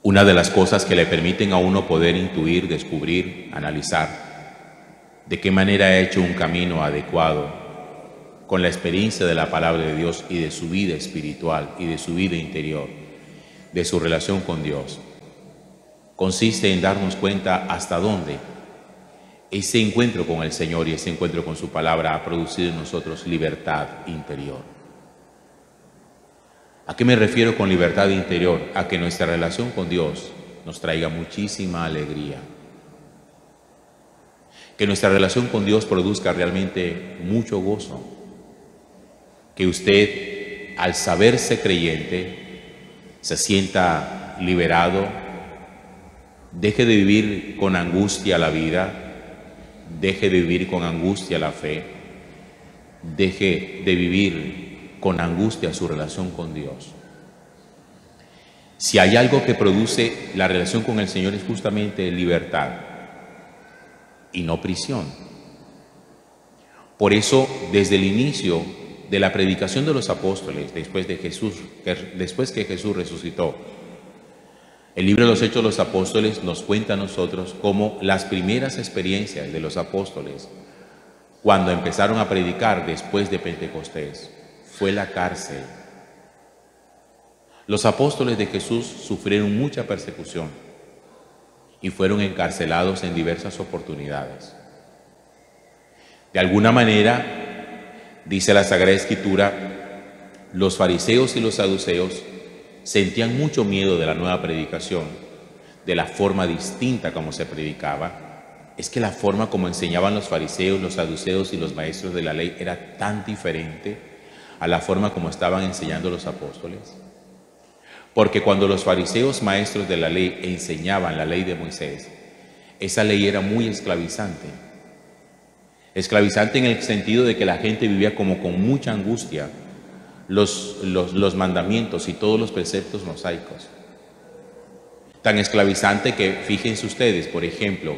Una de las cosas que le permiten a uno poder intuir, descubrir, analizar de qué manera ha hecho un camino adecuado con la experiencia de la palabra de Dios y de su vida espiritual y de su vida interior, de su relación con Dios, consiste en darnos cuenta hasta dónde ese encuentro con el Señor y ese encuentro con su palabra ha producido en nosotros libertad interior. ¿A qué me refiero con libertad interior? A que nuestra relación con Dios nos traiga muchísima alegría. Que nuestra relación con Dios produzca realmente mucho gozo. Que usted, al saberse creyente, se sienta liberado, deje de vivir con angustia la vida, deje de vivir con angustia la fe, deje de vivir con angustia su relación con Dios. Si hay algo que produce la relación con el Señor es justamente libertad y no prisión. Por eso, desde el inicio de la predicación de los apóstoles, después que Jesús resucitó, el libro de los Hechos de los Apóstoles nos cuenta a nosotros cómo las primeras experiencias de los apóstoles, cuando empezaron a predicar después de Pentecostés, fue la cárcel. Los apóstoles de Jesús sufrieron mucha persecución y fueron encarcelados en diversas oportunidades. De alguna manera, dice la Sagrada Escritura, los fariseos y los saduceos sentían mucho miedo de la nueva predicación, de la forma distinta como se predicaba. Es que la forma como enseñaban los fariseos, los saduceos y los maestros de la ley era tan diferente a la forma como estaban enseñando los apóstoles. Porque cuando los fariseos, maestros de la ley, enseñaban la ley de Moisés, esa ley era muy esclavizante. Esclavizante en el sentido de que la gente vivía como con mucha angustia los mandamientos y todos los preceptos mosaicos. Tan esclavizante que, fíjense ustedes, por ejemplo,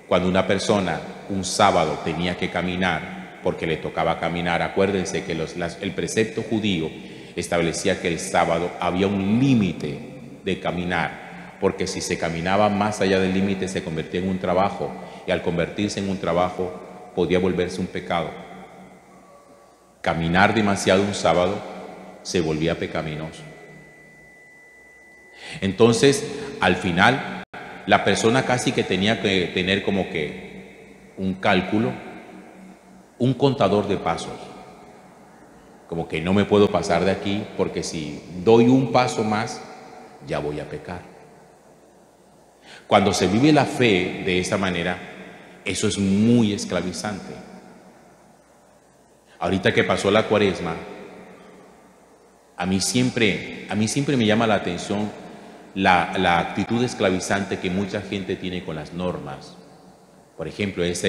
cuando una persona un sábado tenía que caminar, porque le tocaba caminar, acuérdense que el precepto judío establecía que el sábado había un límite de caminar, porque si se caminaba más allá del límite se convertía en un trabajo, y al convertirse en un trabajo podía volverse un pecado. Caminar demasiado un sábado se volvía pecaminoso. Entonces, al final, la persona casi que tenía que tener como que un cálculo, un contador de pasos. Como que no me puedo pasar de aquí porque si doy un paso más, ya voy a pecar. Cuando se vive la fe de esa manera, eso es muy esclavizante. Ahorita que pasó la Cuaresma, a mí siempre me llama la atención la actitud esclavizante que mucha gente tiene con las normas. Por ejemplo, esa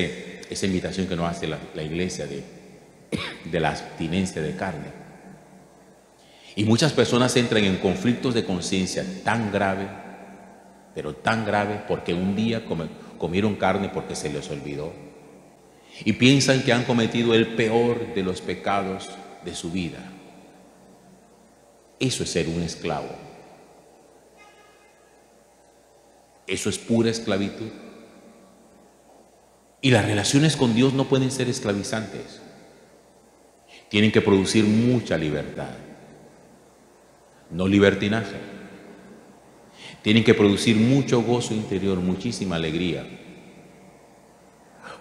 invitación que nos hace la iglesia de la abstinencia de carne. Y muchas personas entran en conflictos de conciencia tan grave, pero tan grave, porque un día comieron carne porque se les olvidó. Y piensan que han cometido el peor de los pecados de su vida. Eso es ser un esclavo. Eso es pura esclavitud. Y las relaciones con Dios no pueden ser esclavizantes. Tienen que producir mucha libertad, no libertinaje. Tienen que producir mucho gozo interior, muchísima alegría.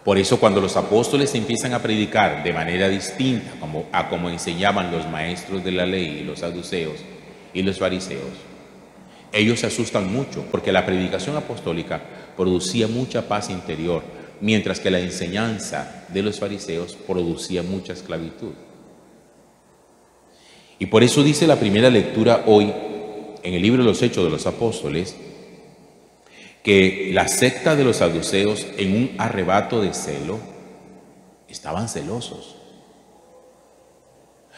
Por eso cuando los apóstoles empiezan a predicar de manera distinta a como enseñaban los maestros de la ley y los saduceos y los fariseos, ellos se asustan mucho porque la predicación apostólica producía mucha paz interior, mientras que la enseñanza de los fariseos producía mucha esclavitud. Y por eso dice la primera lectura hoy en el libro de los Hechos de los Apóstoles que la secta de los saduceos, en un arrebato de celo, estaban celosos,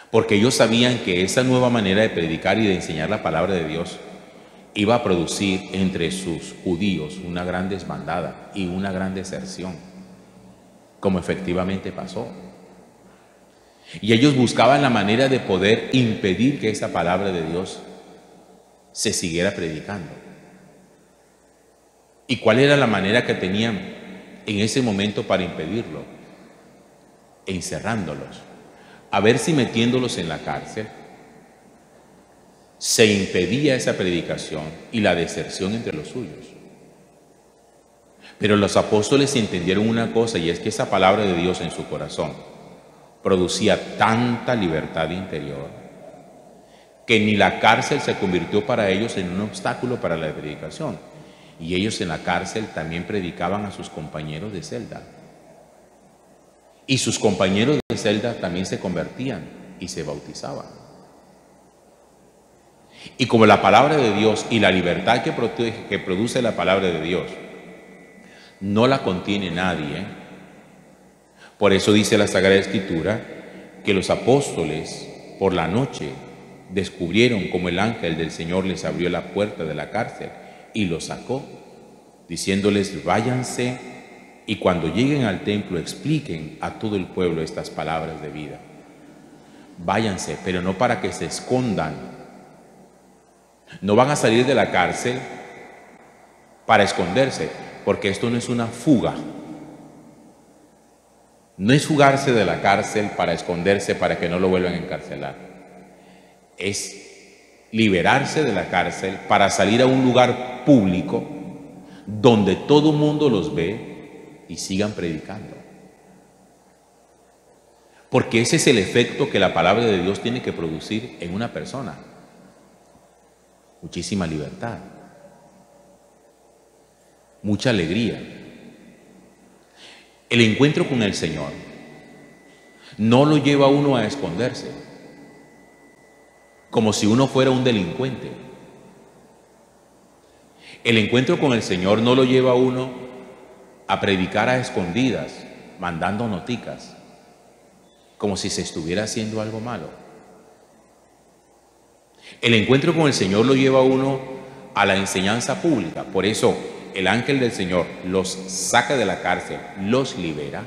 porque ellos sabían que esa nueva manera de predicar y de enseñar la palabra de Dios iba a producir entre sus judíos una gran desbandada y una gran deserción, como efectivamente pasó. Y ellos buscaban la manera de poder impedir que esa palabra de Dios se siguiera predicando. ¿Y cuál era la manera que tenían en ese momento para impedirlo? Encerrándolos. A ver si metiéndolos en la cárcel se impedía esa predicación y la deserción entre los suyos. Pero los apóstoles entendieron una cosa, y es que esa palabra de Dios en su corazón producía tanta libertad interior que ni la cárcel se convirtió para ellos en un obstáculo para la predicación. Y ellos en la cárcel también predicaban a sus compañeros de celda. Y sus compañeros de celda también se convertían y se bautizaban. Y como la palabra de Dios y la libertad que produce la palabra de Dios no la contiene nadie, por eso dice la Sagrada Escritura que los apóstoles por la noche descubrieron como el ángel del Señor les abrió la puerta de la cárcel y los sacó, diciéndoles: váyanse y cuando lleguen al templo expliquen a todo el pueblo estas palabras de vida. Váyanse, pero no para que se escondan. No van a salir de la cárcel para esconderse, porque esto no es una fuga. No es fugarse de la cárcel para esconderse para que no lo vuelvan a encarcelar. Es liberarse de la cárcel para salir a un lugar público donde todo el mundo los ve y sigan predicando. Porque ese es el efecto que la palabra de Dios tiene que producir en una persona. Muchísima libertad, mucha alegría. El encuentro con el Señor no lo lleva a uno a esconderse, como si uno fuera un delincuente. El encuentro con el Señor no lo lleva a uno a predicar a escondidas, mandando noticas, como si se estuviera haciendo algo malo. El encuentro con el Señor lo lleva a uno a la enseñanza pública. Por eso el ángel del Señor los saca de la cárcel, los libera.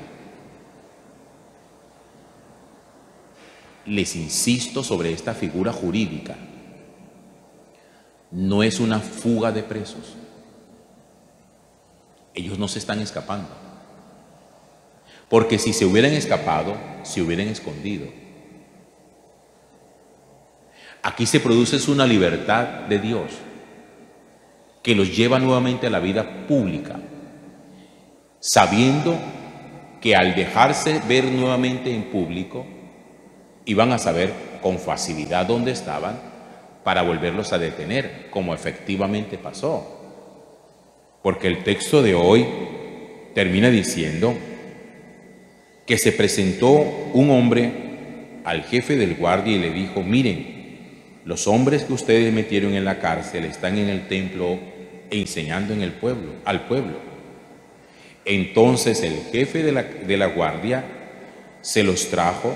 Les insisto sobre esta figura jurídica. No es una fuga de presos. Ellos no se están escapando. Porque si se hubieran escapado, se hubieran escondido. Aquí se produce una libertad de Dios que los lleva nuevamente a la vida pública, sabiendo que al dejarse ver nuevamente en público, iban a saber con facilidad dónde estaban para volverlos a detener, como efectivamente pasó. Porque el texto de hoy termina diciendo que se presentó un hombre al jefe del guardia y le dijo: miren, los hombres que ustedes metieron en la cárcel están en el templo enseñando en el pueblo, al pueblo. Entonces el jefe de la guardia se los trajo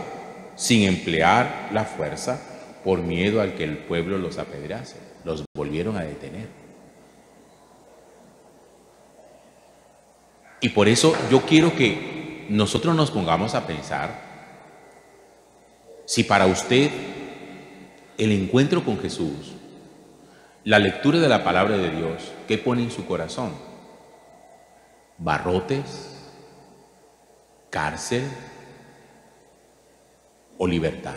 sin emplear la fuerza por miedo al que el pueblo los apedrease. Los volvieron a detener. Y por eso yo quiero que nosotros nos pongamos a pensar si para usted el encuentro con Jesús, la lectura de la palabra de Dios, ¿qué pone en su corazón? ¿Barrotes, cárcel o libertad?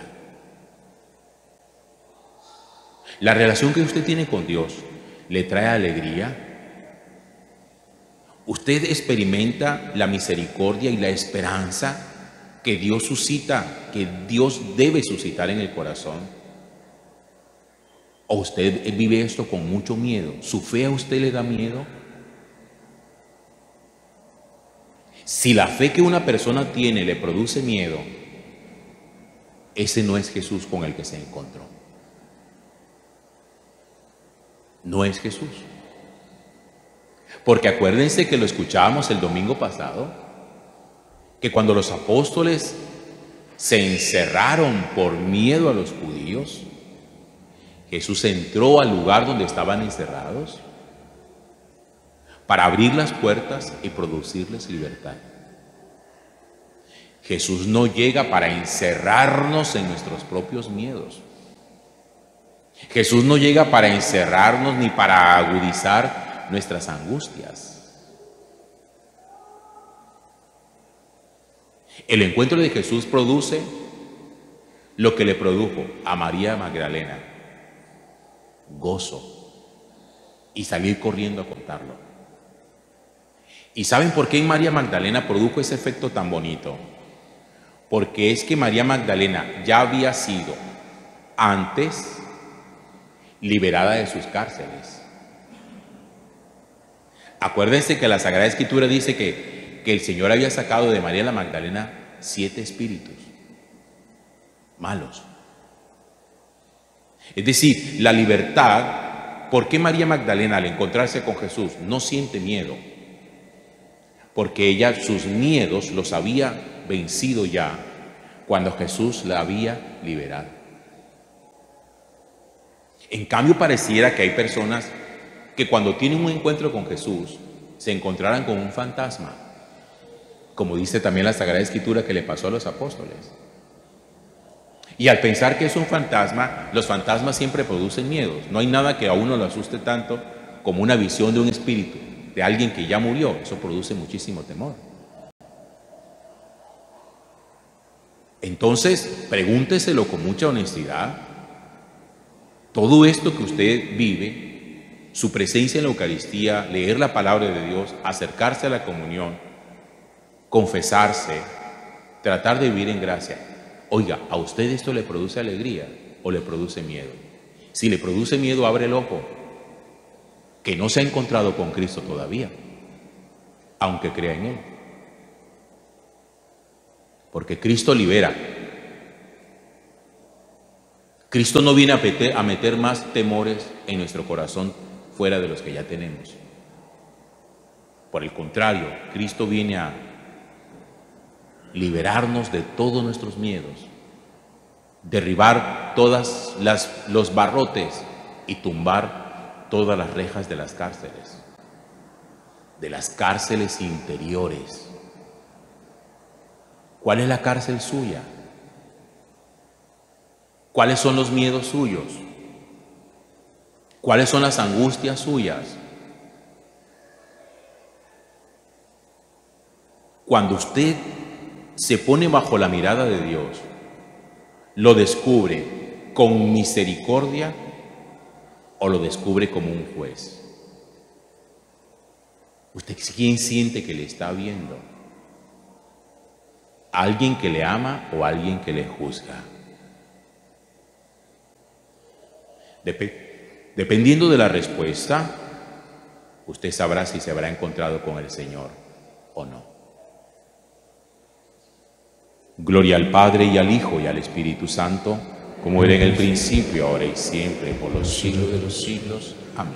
La relación que usted tiene con Dios le trae alegría. Usted experimenta la misericordia y la esperanza que Dios suscita, que Dios debe suscitar en el corazón. ¿O usted vive esto con mucho miedo? ¿Su fe a usted le da miedo? Si la fe que una persona tiene le produce miedo, ese no es Jesús con el que se encontró. No es Jesús. Porque acuérdense que lo escuchábamos el domingo pasado, que cuando los apóstoles se encerraron por miedo a los judíos, Jesús entró al lugar donde estaban encerrados para abrir las puertas y producirles libertad. Jesús no llega para encerrarnos en nuestros propios miedos. Jesús no llega para encerrarnos ni para agudizar nuestras angustias. El encuentro de Jesús produce lo que le produjo a María Magdalena: gozo, y salir corriendo a contarlo. ¿Y saben por qué en María Magdalena produjo ese efecto tan bonito? Porque es que María Magdalena ya había sido antes liberada de sus cárceles. Acuérdense que la Sagrada Escritura dice que el Señor había sacado de María la Magdalena 7 espíritus malos. Es decir, la libertad. ¿Por qué María Magdalena al encontrarse con Jesús no siente miedo? Porque ella sus miedos los había vencido ya cuando Jesús la había liberado. En cambio, pareciera que hay personas que cuando tienen un encuentro con Jesús se encontrarán con un fantasma, como dice también la Sagrada Escritura que le pasó a los apóstoles. Y al pensar que es un fantasma, los fantasmas siempre producen miedos. No hay nada que a uno lo asuste tanto como una visión de un espíritu, de alguien que ya murió. Eso produce muchísimo temor. Entonces, pregúnteselo con mucha honestidad. Todo esto que usted vive, su presencia en la Eucaristía, leer la palabra de Dios, acercarse a la comunión, confesarse, tratar de vivir en gracia. Oiga, ¿a usted esto le produce alegría o le produce miedo? Si le produce miedo, abre el ojo, que no se ha encontrado con Cristo todavía, aunque crea en Él. Porque Cristo libera. Cristo no viene a meter más temores en nuestro corazón fuera de los que ya tenemos. Por el contrario, Cristo viene a liberarnos de todos nuestros miedos, derribar todos los barrotes y tumbar todas las rejas de las cárceles interiores. ¿Cuál es la cárcel suya? ¿Cuáles son los miedos suyos? ¿Cuáles son las angustias suyas? Cuando usted se pone bajo la mirada de Dios, ¿lo descubre con misericordia o lo descubre como un juez? ¿Usted quién siente que le está viendo? ¿Alguien que le ama o alguien que le juzga? Dependiendo de la respuesta, usted sabrá si se habrá encontrado con el Señor o no. Gloria al Padre y al Hijo y al Espíritu Santo, como era en el principio, ahora y siempre, por los siglos de los siglos. Amén.